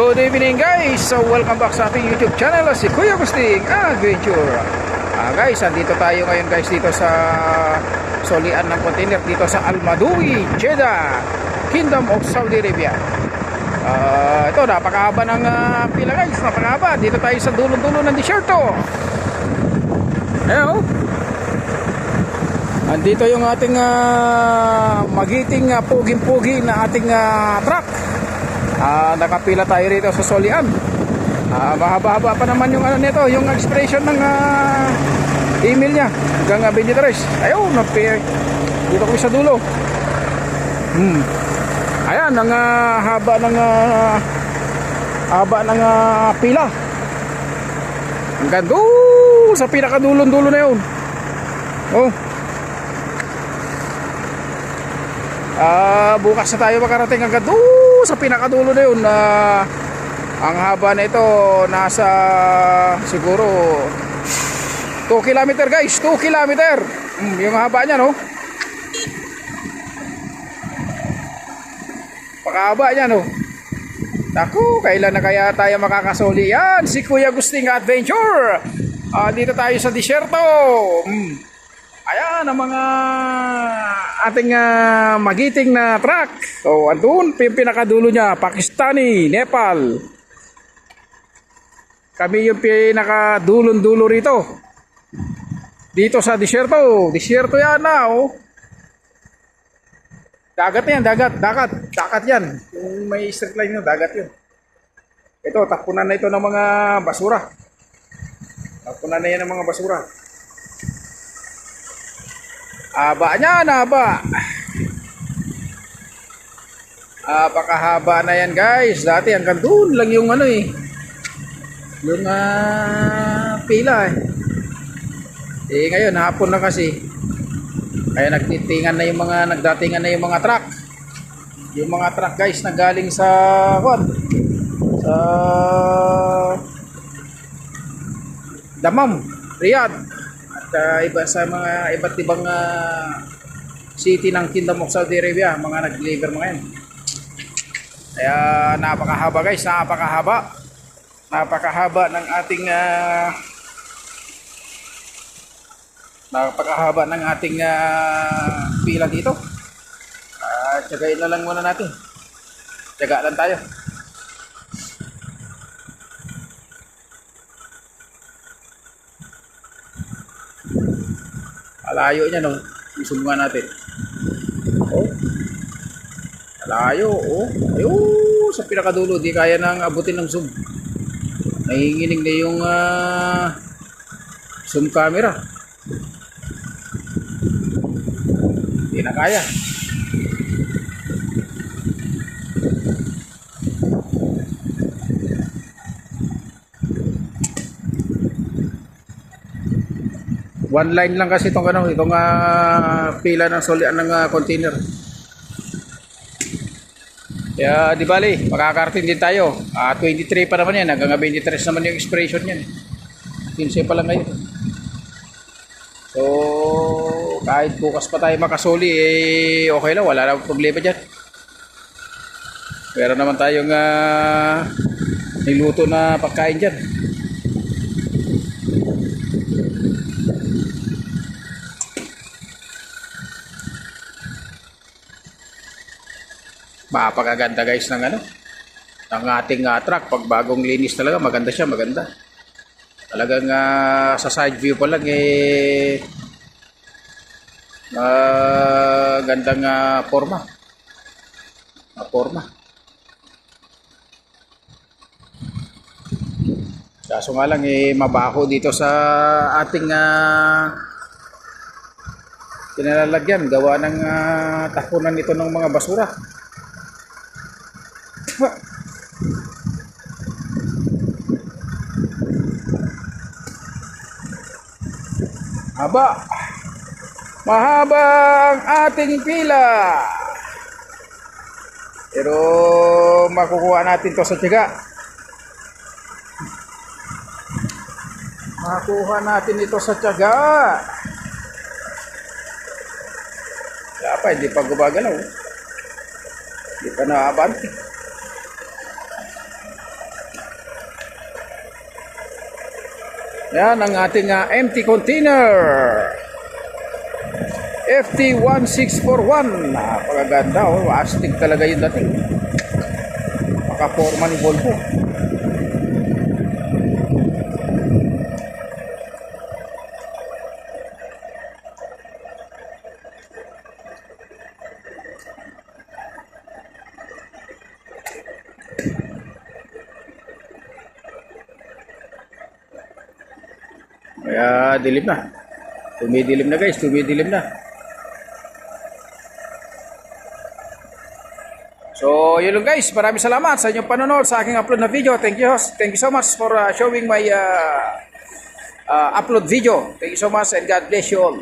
Good evening guys! So welcome back sa ating YouTube channel, si Kuya Agustin Adventure. Guys, andito tayo ngayon guys dito sa solian ng container dito sa Al Madui, Jeddah, Kingdom of Saudi Arabia. Ito, napakahaba ng pila guys, napakahaba. Dito tayo sa dulo-dulo ng disyerto. Ayan, oh. Andito yung ating magiting puging-pugi na ating truck. Nakapila tayo rito sa solian. Mahaba-haba pa naman yung nito, yung expression ng email niya hanggang 23. Ayun, dito ko sa dulo. Ayan, ang haba ng pila hanggang doon sa pinakadulon-dulo na yun. Oh. Bukas na tayo makarating hanggang doon sa pinakadulo na yun. Ang haba na ito nasa siguro 2 kilometer guys, 2 kilometer. Yung haba niya, no? Pakahaba niya, no? Naku, kailan na kaya tayo makakasoli? Yan, si Kuya Agustin Adventure. Dito tayo sa disyerto. Ayan ang mga ating magiting na truck. So, andun, pinakadulo niya, Pakistani, Nepal. Kami yung pinakadulon-dulo rito. Dito sa disyerto. Disyerto yan na, oh. Dagat yan, dagat yan. Yung may straight line nyo, dagat yun. Ito, tapunan na ito ng mga basura. Tapunan na yan ng mga basura. Haba niya, haba. Pakahaba na yan guys. Dati hanggang doon lang yung yung pila ngayon hapon na kasi. Kaya nagdatingan na yung mga truck. Yung mga truck guys na galing sa Dammam, Riyadh. Iba sa mga iba't ibang city ng Kingdom of Saudi Arabia, mga nag-deliver mga yan. Kaya napakahaba guys, napakahaba ng ating pila dito. Tsagain na lang muna natin, tsaga lang tayo. Alayo niya, no? Isumbungan natin. Oh. Alayo, oh. Ayun, sa pinakadulo, di kaya nang abutin ng zoom. Nanginginig na yung zoom camera. Di na kaya. One line lang kasi itong pila ng solian ng container. Kaya di bali, makakarating din tayo. 23 pa naman yan, hanggang 23 naman yung expiration yan. 15 pa lang ngayon. So, kahit bukas pa tayo makasoli, okay lang, wala na problema dyan. Pero naman tayong niluto na pagkain dyan. Mapakaganda guys ng ng ating truck. Pag bagong linis talaga, maganda siya, maganda. Talagang sa side view pa lang gandang forma. Kaso nga lang mabaho dito sa ating pinalalagyan, gawa ng tapunan nito ng mga basura. Mahaba ang ating pila, pero makukuha natin to sa tiyaga. Makukuha natin ito sa tiyaga. Wala pa, hindi pa gumagalaw. Hindi pa naabante. Yan ang ating empty container. FT1641. Napakaganda. Oh. Astig talaga yung dating. Makaporma ni Volvo. Kaya dilim na. Tumidilim na guys, tumidilim na. So, yun lang guys. Maraming salamat sa inyong panonood sa aking upload na video. Thank you so much for showing my upload video. Thank you so much and God bless you all.